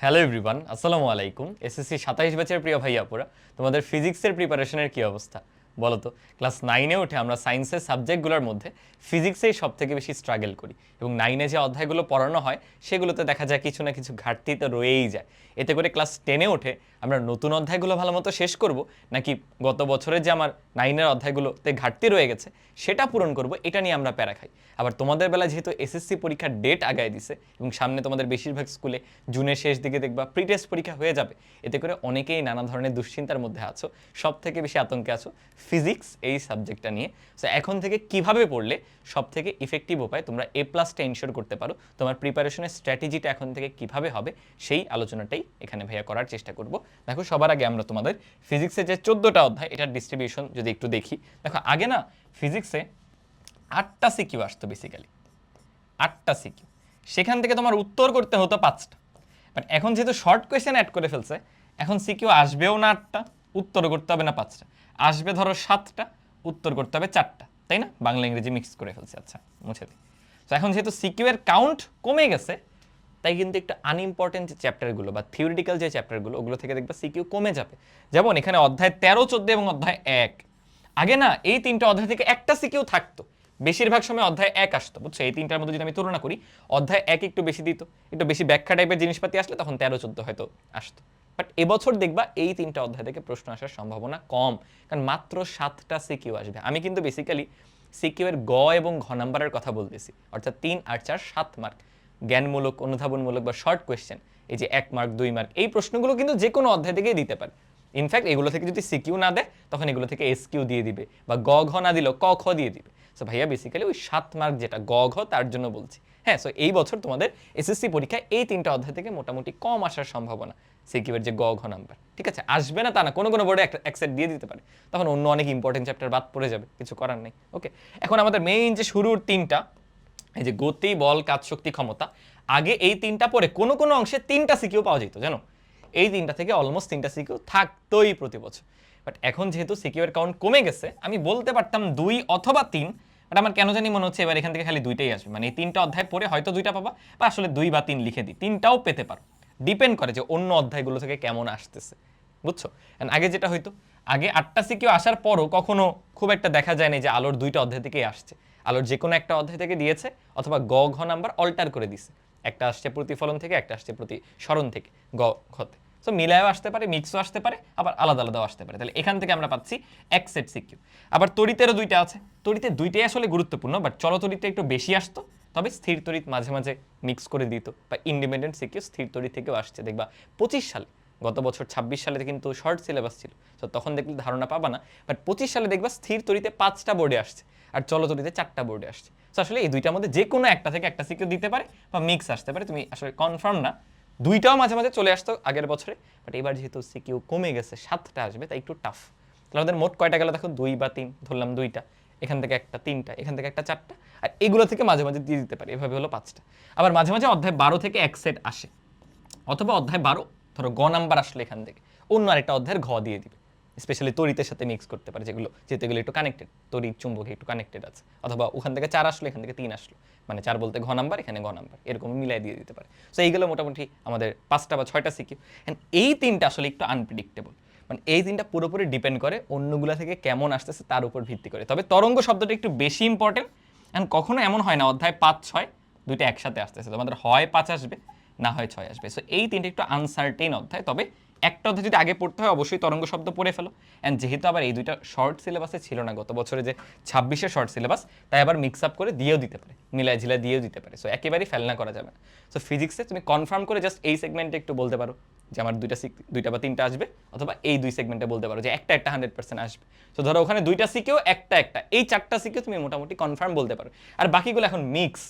Hello everyone, আসসালামু আলাইকুম। SSC 27 ব্যাচের প্রিয় ভাই আপুরা, তোমাদের ফিজিক্সের প্রিপারেশনের কি অবস্থা বলো তো? ক্লাস 9-এ উঠে আমরা সায়েন্সের সাবজেক্টগুলোর মধ্যে ফিজিক্সেই সব থেকে বেশি স্ট্রাগল করি, এবং 9-এ যে অধ্যায়গুলো পড়ানো হয় সেগুলোতে দেখা যায় কিছু না কিছু ঘাটতি তো রয়েই যায়। এতে করে ক্লাস 10-এ উঠে আমরা নতুন অধ্যায়গুলো ভালো মতো শেষ করব, নাকি গত বছরের যে আমার 9-এর অধ্যায়গুলোতে ঘাটতি রয়ে গেছে সেটা পূরণ করব, এটা নিয়ে আমরা প্যারা খাই। আবার তোমাদের বেলা যেহেতু এসএসসি পরীক্ষার ডেট আগায় দিছে এবং সামনে তোমাদের বেশিরভাগ স্কুলে জুনের শেষ দিকে দেখবা প্রি টেস্ট পরীক্ষা হয়ে যাবে, এতে করে অনেকেই নানা ধরনের দুশ্চিন্তার মধ্যে আছো, সব থেকে বেশি আতঙ্কে আছো ফিজিক্স এই সাবজেক্টটা নিয়ে। সো এখন থেকে কিভাবে পড়লে সব থেকে ইফেক্টিভ উপায় তোমরা A+টা ইনশিওর করতে পারো, তোমার প্রিপারেশনের স্ট্র্যাটেজিটা এখন থেকে কিভাবে হবে, সেই আলোচনাটাই এখানে ভাইয়া করার চেষ্টা করব। দেখো, সবার আগে আমরা তোমাদের ফিজিক্সের যে 14টা অধ্যায় এটার ডিস্ট্রিবিউশন যদি একটু দেখি। দেখো, আগে না ফিজিক্সে 8টা সিকিউ আসতো, বেসিক্যালি 8টা সিকিউ, সেখান থেকে তোমার উত্তর করতে হতো 5টা। বাট এখন যেহেতু শর্ট কোয়েশ্চেন অ্যাড করে ফেলছে, এখন সিকিউ আসবেও না 8টা, উত্তর করতে হবে না 5টা, আসবে ধরো 7টা, উত্তর করতে হবে 4টা, তাই না? বাংলা ইংরেজি মিক্স করে ফেলছে, আচ্ছা মুছে দিই। তো এখন যেহেতু সিকিউ এর কাউন্ট কমে গেছে, তাই কিন্তু একটু আনইম্পর্টেন্ট যে চ্যাপ্টারগুলো বা থিওরিটিক্যাল যে চ্যাপ্টারগুলো, ওগুলো থেকে দেখবা সিকিউ কমে যাবে। যেমন এখানে অধ্যায় 13, 14 এবং অধ্যায় 1, আগে না এই তিনটা অধ্যায় থেকে একটা সিকিউ থাকতো, বেশিরভাগ সময় অধ্যায় 1 আসতো, বুঝছো? এই তিনটার মধ্যে যদি আমি তুলনা করি, অধ্যায় 1 একটু বেশি দিত, একটু বেশি ব্যাখ্যা টাইপের জিনিসপাতি আসলে তখন 13, 14 হয়তো আসতো। বাট এবছর দেখবা এই তিনটা অধ্যায় থেকে প্রশ্ন আসার সম্ভাবনা কম, কারণ মাত্র 7টা সিকিউ আসবে। আমি কিন্তু বেসিক্যালি সিকিউ এর গ এবং ঘ নাম্বারের কথা বলতেছি, অর্থাৎ 3 আর 4 7 মার্ক জ্ঞানমূলক, অনুধাবনমূলক বা শর্ট কোয়েশ্চেন, এই যে 1 মার্ক 2 মার্ক, এই প্রশ্নগুলো কিন্তু যে কোনো অধ্যায় থেকেই দিতে পারে। ইনফ্যাক্ট এগুলো থেকে যদি সিকিউ না দেয়, তখন এগুলো থেকে এসকিউ দিয়ে দিবে, বা গ ঘ না দিলেও ক খ দিয়ে দিবে। সো ভাইয়া বেসিক্যালি ওই 7 মার্ক যেটা গ ঘ, তার জন্য বলছি। হ্যাঁ, সো এই বছর তোমাদের এসএসসি পরীক্ষায় এই তিনটা অধ্যায় থেকে মোটামুটি কম আসার সম্ভাবনা, সিকিউ এর যে গ ঘ নাম্বার, ঠিক আছে? আসবে না তা না, কোনো কোনো বোর্ডে এক সেট দিয়ে দিতে পারে, তখন অন্য অনেক ইম্পর্টেন্ট চ্যাপ্টার বাদ পড়ে যাবে, কিছু করার নেই। ওকে, এখন আমাদের মেইন যে শুরুর তিনটা, এই যে গতি, বল, কাজ, শক্তি, ক্ষমতা, আগে এই তিনটা পরে কোনো কোনো অংশে 3টা সিকিউ পাওয়া যেত, জানো? এই তিনটা থেকে অলমোস্ট 3টা সিকিউ থাকতোই প্রতি বছর। বাট এখন যেহেতু সিকিউ এর কাউন্ট কমে গেছে, আমি বলতে পারতাম 2 অথবা 3, বাট আমার কেন জানি মনে হচ্ছে এবার এখান থেকে খালি 2টাই আসবে। মানে এই 3টা অধ্যায় পড়ে হয়তো 2টা পাবা, বা আসলে 2 বা 3 লিখে দিই, 3টাও পেতে পারো, ডিপেন্ড করে যে অন্য অধ্যায়গুলো থেকে কেমন আসতেছে, বুঝছো? আগে যেটা হইতো, আগে 8টা সিকিউ আসার পরও কখনো খুব একটা দেখা যায় না যে আলোর 2টা অধ্যায় থেকেই আসছে। আলোর যে কোনো একটা অধ্যায় থেকে দিয়েছে, অথবা গ ঘ নাম্বার অল্টার করে দিছে, একটা আসছে প্রতিফলন থেকে, একটা আসছে প্রতিসরণ থেকে গ ঘতে। সো মিলায়ও আসতে পারে, মিক্সও আসতে পারে, আবার আলাদা আলাদাও আসতে পারে। তাহলে এখান থেকে আমরা পাচ্ছি এক সেট সিকিউ। আবার তড়িতেরও 2টা আছে, তড়িতে 2টাই আসলে গুরুত্বপূর্ণ, বাট চলতড়িতে একটু বেশি আসতো, তবে স্থির তড়িৎ মাঝে মাঝে মিক্স করে দিত, বা ইন্ডিপেন্ডেন্ট সিকিউ স্থির তড়িৎ থেকেও আসছে, দেখবা 25 সালে, গত বছর 26 সালে কিন্তু শর্ট সিলেবাস ছিল, তো তখন দেখলে ধারণা পাবা না, বাট 25 সালে দেখবা স্থির তড়িতে 5টা বোর্ডে আসছে, আর চলতড়িতে 4টা বোর্ডে আসছে। তো আসলে এই দুইটার মধ্যে যে কোনো একটা থেকে একটা সিকিউ দিতে পারে, বা মিক্স আসতে পারে, তুমি আসলে কনফার্ম না। 2টাও মাঝে মাঝে চলে আসতো আগের বছরে, বাট এবার যেহেতু সিকিউ কমে গেছে, 7টা আসবে, তাই একটু টাফ। তাহলে আমাদের মোট কয়টা গেল দেখো, 2 বা 3, ধরলাম 2টা, এখান থেকে একটা 3টা, এখান থেকে একটা 4টা, আর এগুলো থেকে মাঝে মাঝে দিয়ে দিতে পারে, এভাবে হলো 5টা। আবার মাঝে মাঝে অধ্যায় 12 থেকে এক সেট আসে, অথবা অধ্যায় 12 ধরো গ নাম্বার আসলে এখান থেকে অন্য আরেকটা অধ্যায়ের ঘ দিয়ে দিবে, স্পেশালি তড়িতের সাথে মিক্স করতে পারে, যেগুলো যেহেতু এগুলো একটু কানেক্টেড, তড়িৎ চুম্বকে একটু কানেক্টেড আছে, অথবা ওখান থেকে 4 আসলো, এখান থেকে 3 আসলো, মানে 4 বলতে ঘ নাম্বার, এখানে গ নাম্বার, এরকম মিলাই দিয়ে দিতে পারে। সো এইগুলো মোটামুটি আমাদের 5টা বা 6টা সিকিউ। এন্ড এই তিনটা আসলে একটু আনপ্রেডিক্টেবল, মানে এই তিনটা পুরোপুরি ডিপেন্ড করে অন্যগুলা থেকে কেমন আসতেছে তার উপর ভিত্তি করে। তবে তরঙ্গ শব্দটা একটু বেশি ইম্পর্টেন্ট, অ্যান্ড কখনো এমন হয় না অধ্যায় 5, 6 দুইটা একসাথে আসতেছে, তোমাদের হয় 5 আসবে, না হয় 6 আসবে। সো এই তিনটা একটু আনসার্টেইন অধ্যায়, তবে একটা অধ্যায় যদি আগে পড়তে হয় অবশ্যই তরঙ্গ শব্দ পড়ে ফেলো। অ্যান্ড যেহেতু আবার এই দুইটা শর্ট সিলেবাসে ছিল না গত বছরে যে 26-এর শর্ট সিলেবাস, তাই আবার মিক্স আপ করে দিয়েও দিতে পারে, মিলাই ঝিলা দিয়েও দিতে পারে। সো একেবারেই ফেলনা করা যাবে না। সো ফিজিক্সে তুমি কনফার্ম করে জাস্ট এই সেগমেন্টে একটু বলতে পারো যে আমার 2টা বা 3টা আসবে, অথবা এই 2 সেগমেন্টে বলতে পারো যে একটা 100% আসবে। সো ধরো ওখানে 2টা সিকিউ, একটা, এই 4টা সিকিউ তুমি মোটামুটি কনফার্ম বলতে পারো। আর বাকিগুলো এখন মিক্স,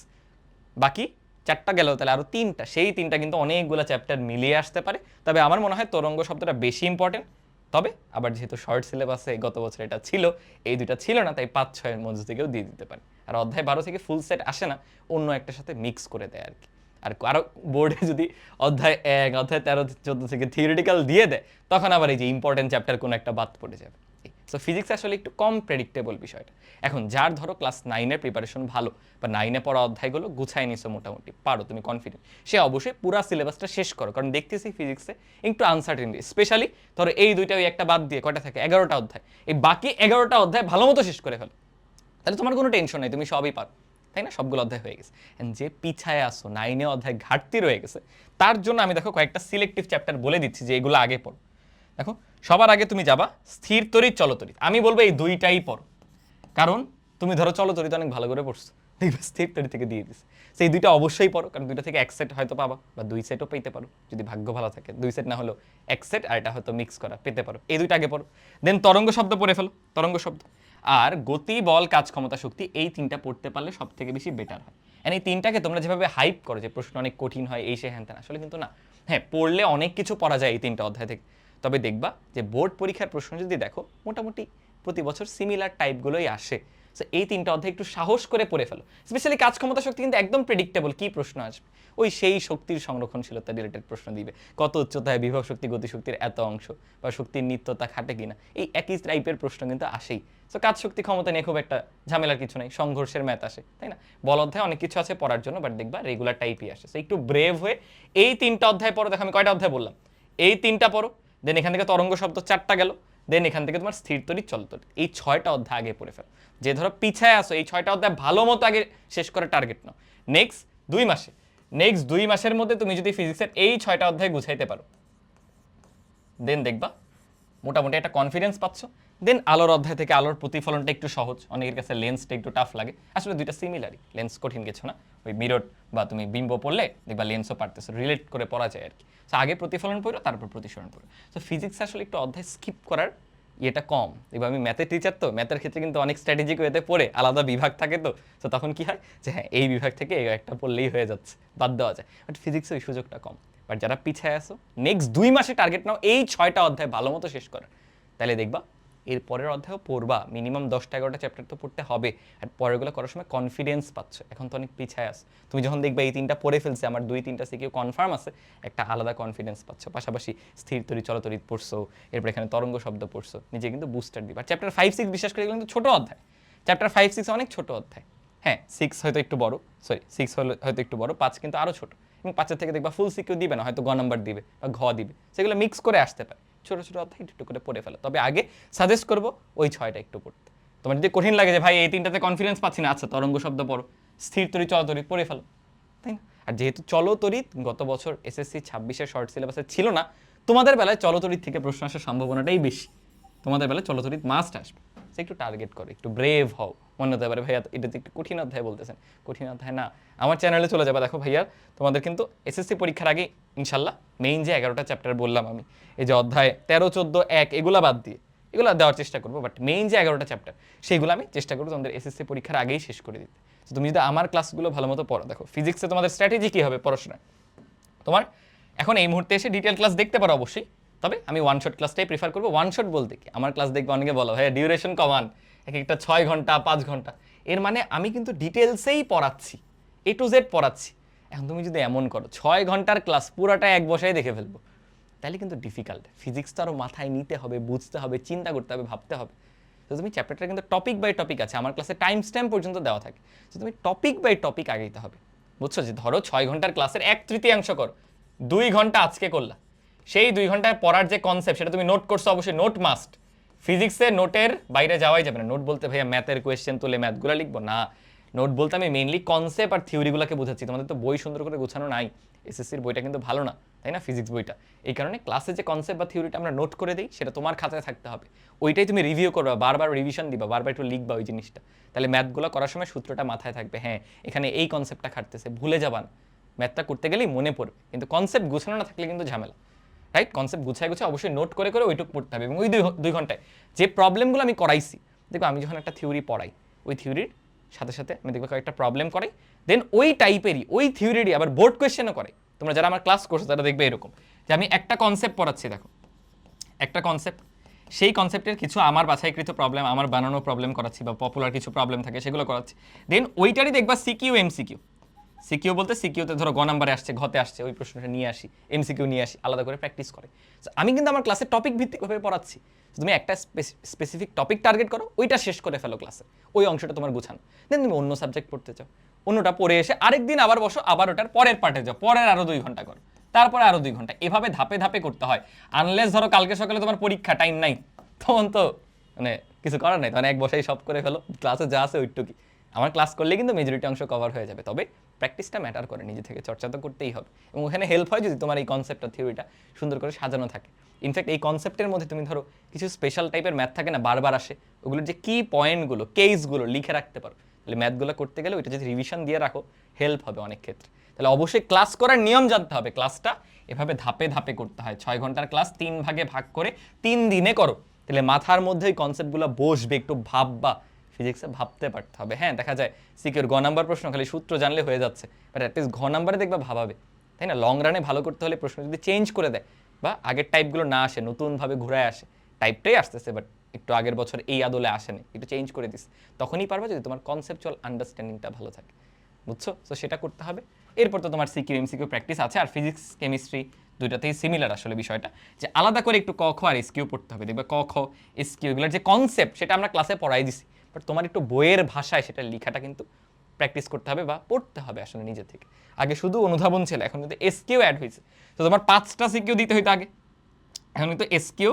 বাকি 4টা গেল, তাহলে আরো 3টা, সেই 3টা কিন্তু অনেকগুলো চ্যাপ্টার মিলিয়ে আসতে পারে। তবে আমার মনে হয় তরঙ্গ শব্দটা বেশি ইম্পর্টেন্ট। তবে আবার যেহেতু শর্ট সিলেবাসে গত বছর এটা ছিল, এই দুইটা ছিল না, তাই 5-6 এর মধ্যে থেকেও দিয়ে দিতে পারে। আর অধ্যায় 12 থেকে ফুল সেট আসে না, অন্য একটার সাথে মিক্স করে দেয় আর কি। আর কারো বোর্ডে যদি অধ্যায় 1, অধ্যায় 13, 14 থেকে থিওরিটিক্যাল দিয়ে দেয়, তখন আবার এই যে ইম্পর্টেন্ট চ্যাপ্টার কোনো একটা বাদ পড়ে যাবে। সো ফিজিক্স আসলে একটু কম প্রেডিক্টেবল বিষয়টা। এখন যার ধরো ক্লাস 9-এর প্রিপারেশন ভালো বা 9-এ পড়া অধ্যায়গুলো গুছাই নিছো মোটামুটি, পারো, তুমি কনফিডেন্ট, সে অবশ্যই পুরো সিলেবাসটা শেষ করো। কারণ দেখতেছি ফিজিক্সে একটু আনসার্টেনটি, স্পেশালি ধরো এই দুইটা ওই একটা বাদ দিয়ে কয়টা থাকে, 11টা অধ্যায়, এই বাকি 11টা অধ্যায় ভালো মতো শেষ করে ফেলো, তাহলে তোমার কোনো টেনশন নেই, তুমি সবই পারো, তাই না? সবগুলো অধ্যায় হয়ে গেছে। যে পিছায় আসো, 9-এ অধ্যায় ঘাটতি রয়ে গেছে, তার জন্য আমি দেখো কয়েকটা সিলেক্টিভ চ্যাপ্টার বলে দিচ্ছি যে এগুলো আগে পড়ো। দেখো সবার আগে তুমি যাবা স্থির তড়িৎ চলতড়িৎ, আমি বলবো এই দুইটাই পড়ো। কারণ তুমি ধরো চলতড়িৎ অনেক ভালো করে পড়ছো, দেখবে স্থির তড়িৎ থেকে দিয়ে দিচ্ছে, সেই দুইটা অবশ্যই পড়ো। কারণ দুইটা থেকে এক সেট হয়তো পাবা বা 2 সেটও পেতে পারো যদি ভাগ্য ভালো থাকে, 2 সেট না হলেও এক সেট, আর এটা হয়তো মিক্স করা পেতে পারো। এই দুইটা আগে পড়ো। দেন তরঙ্গ শব্দ পড়ে ফেলো, তরঙ্গ শব্দ আর গতি, বল, কাজ, ক্ষমতা, শক্তি, এই তিনটা পড়তে পারলে সব থেকে বেশি বেটার হয়। এই তিনটাকে তোমরা যেভাবে হাইপ করো যে প্রশ্ন অনেক কঠিন হয়, এই সে হ্যান ত্যান, আসলে কিন্তু না। হ্যাঁ, পড়লে অনেক কিছু পড়া যায় এই তিনটা অধ্যায় থেকে, তবে দেখবা যে বোর্ড পরীক্ষার প্রশ্ন যদি দেখো মোটামুটি প্রতি বছর সিমিলার টাইপগুলোই আসে। সো এই তিনটা অধ্যায় একটু সাহস করে পড়ে ফেলো। স্পেশালি কাজ, ক্ষমতা, শক্তি কিন্তু একদম প্রেডিক্টেবল, কি প্রশ্ন আসবে, ওই সেই শক্তির সংরক্ষণশীলতা রিলেটেড প্রশ্ন দিবে, কত উচ্চতায় বিভব শক্তি, গতিশক্তির এত অংশ, বা শক্তির নিত্যতা খাটে কিনা, এই একই টাইপের প্রশ্ন কিন্তু আসেই। সো কাজ, শক্তি, ক্ষমতা নিয়ে খুব একটা ঝামেলার কিছু নাই, সংঘর্ষের ম্যাথ আসে, তাই না? বল অধ্যায় অনেক কিছু আছে পড়ার জন্য, বাট দেখবা রেগুলার টাইপই আসে। সো একটু ব্রেভ হয়ে এই তিনটা অধ্যায় পড়ো। দেখো আমি কয়টা অধ্যায় বললাম, এই তিনটা পড়ো। দেন এখান থেকে তরঙ্গ শব্দ 4টা গেল, দেন এখান থেকে তোমার স্থির তড়িৎ, চলতড়িৎ, এই 6টা অধ্যায় আগে পড়ে ফেলো। যে ধরো পিছায় আসো, এই 6টা অধ্যায় ভালো মতো আগে শেষ করে টার্গেট নাও। নেক্সট 2 মাসের মধ্যে তুমি যদি ফিজিক্সের এই 6টা অধ্যায় গুছাইতে পারো, দেন দেখবা মোটামুটি একটা কনফিডেন্স পাচ্ছ। দেন আলোর অধ্যায় থেকে আলোর প্রতিফলনটা একটু সহজ, অনেকের কাছে লেন্সটা একটু টাফ লাগে, আসলে দুইটা সিমিলারই, লেন্স কঠিন কিছু না, ওই মিরর বা তুমি বিম্ব পড়লে দেখবা লেন্সও পারতেছো, রিলেট করে পড়া যায় আর কি। সো আগে প্রতিফলন পড়ো, তারপর প্রতিসরণ পড়ো। সো ফিজিক্স আসলে একটু অধ্যায় স্কিপ করার এটা কম। এবার আমি ম্যাথের টিচার, তো ম্যাথের ক্ষেত্রে কিন্তু অনেক স্ট্র্যাটেজিক ওয়েতে পড়ে, আলাদা বিভাগ থাকে, তো তখন কি হয় যে হ্যাঁ এই বিভাগ থেকে এই একটা পড়লেই হয়ে যাচ্ছে, বাদ দেওয়া যায়। বাট ফিজিক্সে ওই সুযোগটা কম। বাট যারা পিছায় আসো, নেক্সট 2 মাসে টার্গেট নাও এই 6টা অধ্যায় ভালো মতো শেষ করার, তাহলে দেখবা এর পরের অধ্যায়ও পড়বা, মিনিমাম 10টা-11টা চ্যাপ্টার তো পড়তে হবে, আর পরেরগুলো করার সময় কনফিডেন্স পাচ্ছ। এখন তো অনেক পিছায় আস, তুমি যখন দেখবে এই 3টা পড়ে ফেলছে, আমার 2-3টা সিকিউ কনফার্ম আছে, একটা আলাদা কনফিডেন্স পাচ্ছ। পাশাপাশি স্থির তড়িৎ, চলতড়িৎ পড়ছো, এরপর এখানে তরঙ্গ শব্দ পড়ছো, নিজে কিন্তু বুস্টার দিবা। চ্যাপ্টার 5-6 বিশেষ করে এগুলো কিন্তু ছোটো অধ্যায়, চ্যাপ্টার 5-6 অনেক ছোটো অধ্যায়। হ্যাঁ 6 হয়তো একটু বড়, 6 হয়তো একটু বড়, 5 কিন্তু আরও ছোটো, এবং 5-এর থেকে দেখবা ফুল সিকিউ দিবে না, হয়তো গ নাম্বার দিবে বা ঘ দিবে, সেগুলো মিক্স করে আসতে পারে। ছোটো ছোটো অধ্যায় একটু করে পড়ে ফেলো, তবে আগে সাজেস্ট করবো ওই 6টা একটু পড়তে। তোমার যদি কঠিন লাগে যে ভাই এই 3টাতে কনফিডেন্স পাচ্ছি না, আচ্ছা তরঙ্গ শব্দ পড়ো, স্থির তড়িৎ, চলতড়িৎ পড়ে ফেলো, তাই না? আর যেহেতু চলতড়িৎ গত বছর এসএসসি 26-এর শর্ট সিলেবাসে ছিল না, তোমাদের বেলায় চলতড়িৎ থেকে প্রশ্ন আসার সম্ভাবনাটাই বেশি, তোমাদের বেলায় চলতড়িৎ মাস্ট আসবে। সে একটু টার্গেট করো, একটু ব্রেভ হও। মনে হতে পারে ভাইয়া এটা তো একটু কঠিন অধ্যায় বলতেছেন, কঠিন অধ্যায় না, আমার চ্যানেলে চলে যাবে, দেখো ভাইয়া তোমাদের কিন্তু এসএসসি পরীক্ষার আগে ইনশাল্লাহ মেইন যে 11টা চ্যাপ্টার বললাম আমি, এই যে অধ্যায় 13, 14, 1 এগুলো বাদ দিয়ে এগুলো দেওয়ার চেষ্টা করবো, বাট মেইন যে 11টা চ্যাপ্টার সেইগুলো আমি চেষ্টা করবো তোমাদের এসএসসি পরীক্ষার আগেই শেষ করে দিতে। তো তুমি যদি আমার ক্লাসগুলো ভালো মতো পড়ো, দেখো ফিজিক্সে তোমাদের স্ট্র্যাটেজি কী হবে পড়াশোনায়, তোমার এখন এই মুহূর্তে এসে ডিটেল ক্লাস দেখতে পারো অবশ্যই, তবে আমি ওয়ান শট ক্লাসটাই প্রিফার করবো। ওয়ান শট বলতে কি, আমার ক্লাস দেখবে অনেকে বলো ভাইয়া ডিউরেশন কমান, এক একটা 6 ঘন্টা 5 ঘন্টা, এর মানে আমি কিন্তু ডিটেলসেই পড়াচ্ছি, A to Z পড়াচ্ছি। এখন তুমি যদি এমন করো 6 ঘন্টার ক্লাস পুরোটা এক বসায় দেখে ফেলবো, তাহলে কিন্তু ডিফিকাল্ট। ফিজিক্স তো আরও মাথায় নিতে হবে, বুঝতে হবে, চিন্তা করতে হবে, ভাবতে হবে। তো তুমি চ্যাপ্টারটা কিন্তু টপিক বাই টপিক আছে, আমার ক্লাসে টাইম স্ট্যাম্প পর্যন্ত দেওয়া থাকে, তো তুমি টপিক বাই টপিক আগাইতে হবে, বুঝছো? যে ধরো 6 ঘন্টার ক্লাসের 1/3 করো, 2 ঘন্টা আজকে করলা, সেই 2 ঘন্টায় পড়ার যে কনসেপ্ট সেটা তুমি নোট করছো, অবশ্যই নোট মাস্ট। ফিজিক্সে নোটের বাইরে যাওয়াই যাবে না। নোট বলতে ভাইয়া ম্যাথের কোয়েশ্চেন তুলে ম্যাথগুলো লিখবো না, নোট বলতে আমি মেইনলি কনসেপ্ট আর থিওরিগুলোকে বোঝাচ্ছি। তোমাদের তো বই সুন্দর করে গোছানো নাই, এসএসসির বইটা কিন্তু ভালো না, তাই না, ফিজিক্স বইটা। এই কারণে ক্লাসে যে কনসেপ্ট বা থিওরিটা আমরা নোট করে দিই, সেটা তোমার খাতায় থাকতে হবে, ওইটাই তুমি রিভিউ করবা, বারবার রিভিশন দিবা, বারবার একটু লিখবা ওই জিনিসটা, তাহলে ম্যাথগুলো করার সময় সূত্রটা মাথায় থাকবে, হ্যাঁ এখানে এই কনসেপ্টটা খাটতেছে, ভুলে যাবা না। ম্যাথটা করতে গেলেই মনে পড়বে, কিন্তু কনসেপ্ট গুছানো না থাকলে কিন্তু ঝামেলা, রাইট? কনসেপ্ট গুছায় অবশ্যই নোট করে ওইটুকু পড়তে হবে, এবং ওই 2 ঘন্টায় যে প্রবলেমগুলো আমি করাইছি, দেখো আমি যখন একটা থিওরি পড়াই, ওই থিওরির সাথে সাথে আমি দেখবো কয়েকটা প্রবলেম করাই, দেন ওই টাইপেরই ওই থিওরিরই আবার বোর্ড কোয়েশ্চেনও করে। তোমরা যারা আমার ক্লাস করছো তারা দেখবে এরকম যে আমি একটা কনসেপ্ট পড়াচ্ছি, দেখো একটা কনসেপ্ট, সেই কনসেপ্টের কিছু আমার বাছাইকৃত প্রবলেম, আমার বানানো প্রবলেম করাচ্ছি, বা পপুলার কিছু প্রবলেম থাকে সেগুলো করাচ্ছি, দেন ওইটারই দেখবা সিকিউ এমসিকিউ, সিকিউ বলতে সিকিউতে ধরো গ নাম্বারে আসছে, ঘতে আসছে, ওই প্রশ্নটা নিয়ে আসি, এমসিকিউ নিয়ে আসি, আলাদা করে প্র্যাকটিস করে। আমি কিন্তু আমার ক্লাসে টপিক ভিত্তিকভাবে পড়াচ্ছি। তুমি একটা স্পেসিফিক টপিক টার্গেট করো, ওইটা শেষ করে ফেলো ক্লাসে, ওই অংশটা তোমার গুছানো, দেন তুমি অন্য সাবজেক্ট পড়তে চাও, অন্যটা পড়ে এসে আরেকদিন আবার বসো, আবার ওটার পরের পার্টে যাও, পরের আরো 2 ঘন্টা করো, তারপরে আরো 2 ঘন্টা, এভাবে ধাপে ধাপে করতে হয়। আনলেস ধরো কালকে সকালে তোমার পরীক্ষা, টাইম নাই, তখন তো মানে কিছু করার নাই, তখন এক বসাই সব করে ফেলো, ক্লাসে যা আছে ওইটুকুই। আমার ক্লাস করলে কিন্তু মেজরিটি অংশ কভার হয়ে যাবে, তবে প্র্যাকটিসটা ম্যাটার করে, নিজে থেকে চর্চা তো করতেই হবে, এবং ওখানে হেল্প হয় যদি তোমার এই কনসেপ্টটা, থিওরিটা সুন্দর করে সাজানো থাকে। ইনফ্যাক্ট এই কনসেপ্টের মধ্যে তুমি ধরো কিছু স্পেশাল টাইপের ম্যাথ থাকে না, বারবার আসে, ওগুলোর যে কি পয়েন্টগুলো, কেসগুলো লিখে রাখতে পারো, তাহলে ম্যাথগুলো করতে গেলে ওইটা যদি রিভিশন দিয়ে রাখো, হেল্প হবে অনেক ক্ষেত্রে। তাহলে অবশ্যই ক্লাস করার নিয়ম জানতে হবে, ক্লাসটা এভাবে ধাপে ধাপে করতে হয়। 6 ঘন্টার ক্লাস 3 ভাগে ভাগ করে 3 দিনে করো, তাহলে মাথার মধ্যে ওই কনসেপ্টগুলো বসবে, একটু ভাববা, ফিজিক্সে ভাবতে পারতে হবে। হ্যাঁ, দেখা যায় সিকিউর গ নাম্বার প্রশ্ন খালি সূত্র জানলে হয়ে যাচ্ছে, বাট অ্যাটলিস্ট ঘ নাম্বারে দেখবা ভাবাবে, তাই না? লং রানে ভালো করতে হলে প্রশ্ন যদি চেঞ্জ করে দেয়, বা আগের টাইপগুলো না আসে, নতুনভাবে ঘুরায় আসে, টাইপটাই আসতেছে বাট একটু আগের বছর এই আদলে আসেনি, একটু চেঞ্জ করে দিস, তখনই পারবা যদি তোমার কনসেপচুয়াল আন্ডারস্ট্যান্ডিংটা ভালো থাকে, বুঝছো? তো সেটা করতে হবে। এরপর তো তোমার সিকিউ এমসিকিউ প্র্যাকটিস আছে, আর ফিজিক্স কেমিস্ট্রি দুইটাতেই সিমিলার আসলে বিষয়টা, যে আলাদা করে একটু ক খ আর এসকিউ পড়তে হবে। দেখবে ক খ এসকিউ এগুলোর যে কনসেপ্ট, সেটা আমরা ক্লাসে পড়াই দিছি, বাট তোমার একটু বইয়ের ভাষায় সেটা লেখাটা কিন্তু প্র্যাকটিস করতে হবে বা পড়তে হবে আসলে নিজে থেকে। আগে শুধু অনুধাবন ছিল, এখন কিন্তু এসকিউ অ্যাড হয়েছে, তো তোমার 5টা সিকিউ দিতে হইতো আগে, এখন কিন্তু এসকিউ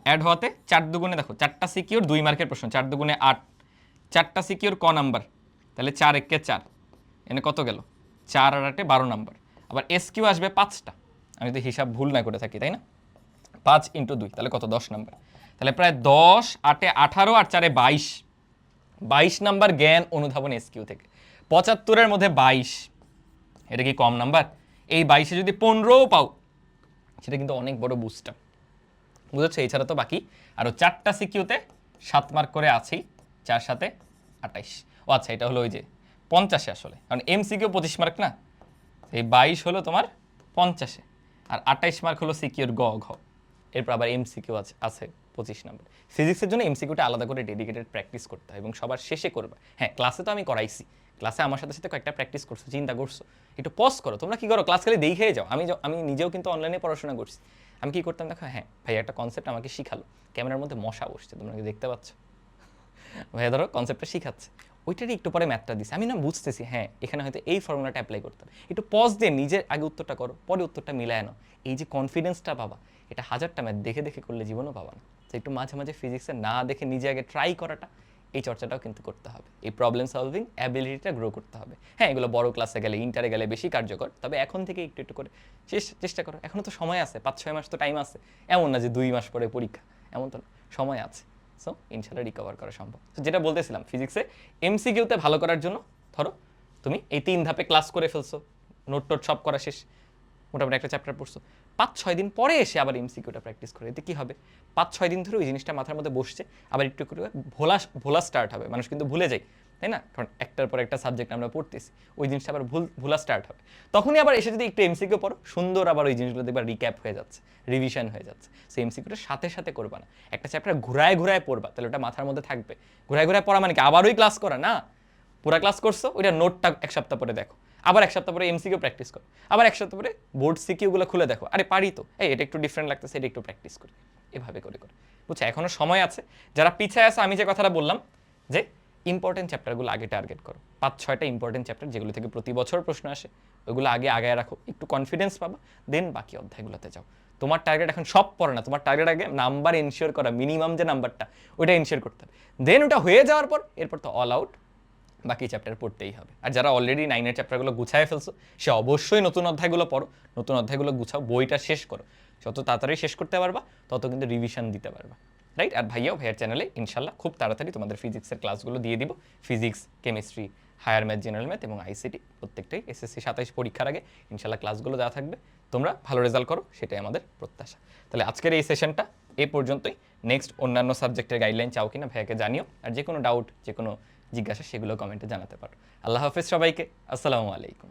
অ্যাড হওয়াতে 4 দুগুণে, দেখো 4টা সিকিউর 2 মার্কের প্রশ্ন, 4 দুগুণে 8, 4টা সিকিউর ক নাম্বার, তাহলে 4 একে 4, এনে কত গেল 4 আর 8 12 নাম্বার। আবার এসকিউ আসবে 5টা, আমি যদি হিসাব ভুল না করে থাকি, তাই না? 5 × 2 তাহলে কত 10 নাম্বার, তাহলে প্রায় 10, 8 18 আর 4 22, 22 নাম্বার জ্ঞান অনুধাবন এসকিউ থেকে। 75-এর মধ্যে 22, এটা কি কম নাম্বার? এই 22-এ যদি 15ও পাও, সেটা কিন্তু অনেক বড় বুস্টার, বুঝেছো? এছাড়া তো বাকি আরও 4টা সিকিউতে 7 মার্ক করে আছেই, 4 7 28। ও আচ্ছা, এটা হলো ওই যে 50-এ আসলে, কারণ এমসিকিউ 25 মার্ক না, এই 22 হলো তোমার 50-এ, আর 28 মার্ক হলো সিকিউর গ ঘ, এরপর আবার এমসিকিউ আছে 25 নাম্বার। ফিজিক্সের জন্য এমসিকিউটা আলাদা করে ডেডিকেটেড প্র্যাকটিস করতে হয়, এবং সবার শেষে করবা। হ্যাঁ, ক্লাসে তো আমি করাইছি, ক্লাসে আমার সাথে সাথে কয়েকটা প্র্যাকটিস করছো, চিন্তা করছো, একটু পজ করো। তোমরা কি করো, ক্লাস খালি দেখেই যাও। আমি নিজেও কিন্তু অনলাইনে পড়াশোনা করছি, আমি কি করতাম দেখো, হ্যাঁ ভাই একটা কনসেপ্ট আমাকে শিখালো, ক্যামেরার মধ্যে মশা বসছে, তোমরা কি দেখতে পাচ্ছ? ভাইয়া ধরো কনসেপ্টটা শিখাচ্ছে, ওইটারই একটু পরে ম্যাথটা দিচ্ছে, আমি না বুঝতেছি, হ্যাঁ এখানে হয়তো এই ফর্মুলাটা অ্যাপ্লাই করতে হবে, একটু পজ দিয়ে নিজের আগে উত্তরটা করো, পরে উত্তরটা মিলায় নাও, এই যে কনফিডেন্সটা পাবা, এটা 1000টা ম্যাথ দেখে দেখে করলে জীবনও পাবা না। তো একটু মাঝে মাঝে ফিজিক্সে না দেখে নিজে আগে ট্রাই করাটা, এই চর্চাটাও কিন্তু করতে হবে, এই প্রবলেম সলভিং অ্যাবিলিটিটা গ্রো করতে হবে। হ্যাঁ, এগুলো বড় ক্লাসে গেলে, ইন্টারে গেলে বেশি কার্যকর, তবে এখন থেকে একটু একটু করে চেষ্টা করো, এখনও তো সময় আছে, 5-6 মাস তো টাইম আছে, এমন না যে 2 মাস পরে পরীক্ষা, এমন তো না, সময় আছে। সো ইনশাল্লাহ রিকভার করা সম্ভব। তো যেটা বলতেছিলাম, ফিজিক্সে এমসিকিউতে ভালো করার জন্য ধরো তুমি এই 3 ধাপে ক্লাস করে ফেলছো, নোট টোট সব করা শেষ, মোটামুটি একটা চ্যাপ্টার পড়ছো, 5-6 দিন পরে এসে আবার এমসিকিউটা প্র্যাকটিস করে, এতে কী হবে, 5-6 দিন ধরে ওই জিনিসটা মাথার মধ্যে বসছে, আবার একটু করে ভোলা স্টার্ট হবে। মানুষ কিন্তু ভুলে যায়, তাই না? কারণ একটার পর একটা সাবজেক্ট আমরা পড়তেছি, ওই জিনিসটা আবার ভোলা স্টার্ট হবে, তখনই আবার এসে যদি একটু এমসিকিউ পড়ো, সুন্দর আবার ওই জিনিসগুলো দেখবার রিক্যাপ হয়ে যাচ্ছে, রিভিশন হয়ে যাচ্ছে। সো এমসিকিউটা সাথে সাথে করবা না, একটা চ্যাপ্টার ঘুরায় ঘুরায় পড়বা, তাহলে ওটা মাথার মধ্যে থাকবে। ঘুরায় ঘুরায় পড়া মানে কি আবার ওই ক্লাস করা না, পুরা ক্লাস করছো, ওইটা নোটটা 1 সপ্তাহ পরে দেখো, আবার 1 সপ্তাহ পরে এমসিকিউ প্র্যাকটিস করো, আবার 1 সপ্তাহ পরে বোর্ড সিকিউগুলো খুলে দেখো, আরে পারি তো, এটা একটু ডিফারেন্ট লাগতেছে, এটা একটু প্র্যাকটিস করি, এভাবে করে করে, বুঝছো? এখনো সময় আছে। যারা পিছিয়ে আছে, আমি যে কথাটা বললাম যে ইম্পর্টেন্ট চ্যাপ্টারগুলো আগে টার্গেট করো, 5-6টা ইম্পর্টেন্ট চ্যাপ্টার যেগুলো থেকে প্রতি বছর প্রশ্ন আসে, ওইগুলো আগে আগায় রাখো, একটু কনফিডেন্স পাবা, দেন বাকি অধ্যায়গুলোতে যাও। তোমার টার্গেট এখন সব পড়ে না, তোমার টার্গেট আগে নাম্বার এনশিওর করা, মিনিমাম যে নাম্বারটা ওইটা এনশিওর করতে হবে, দেন ওটা হয়ে যাওয়ার পর এরপর তো অল আউট বাকি চ্যাপ্টার পড়তেই হবে। আর যারা অলরেডি 9-এর চ্যাপ্টারগুলো গুছায় ফেলছো, সে অবশ্যই নতুন অধ্যায়গুলো পড়ো, নতুন অধ্যায়গুলো গুছাও, বইটা শেষ করো, যত তাড়াতাড়ি শেষ করতে পারবা তত কিন্তু রিভিশন দিতে পারবা, রাইট? আর ভাইয়ার চ্যানেলে ইনশাল্লাহ খুব তাড়াতাড়ি তোমাদের ফিজিক্সের ক্লাসগুলো দিয়ে দিব, physics, chemistry, higher math, general math এবং আইসিটি প্রত্যেকটাই এসএসসি 27 পরীক্ষার আগে ইনশাল্লাহ ক্লাসগুলো দেওয়া থাকবে। তোমরা ভালো রেজাল্ট করো, সেটাই আমাদের প্রত্যাশা। তাহলে আজকের এই সেশনটা এ পর্যন্তই। নেক্সট অন্যান্য সাবজেক্টের গাইডলাইন চাও কিনা ভাইয়াকে জানিও, আর যে কোনো ডাউট, যে কোনো জিজ্ঞাসা সেগুলো কমেন্টে জানাতে পারো। আল্লাহ হাফেজ সবাইকে, আসসালামু আলাইকুম।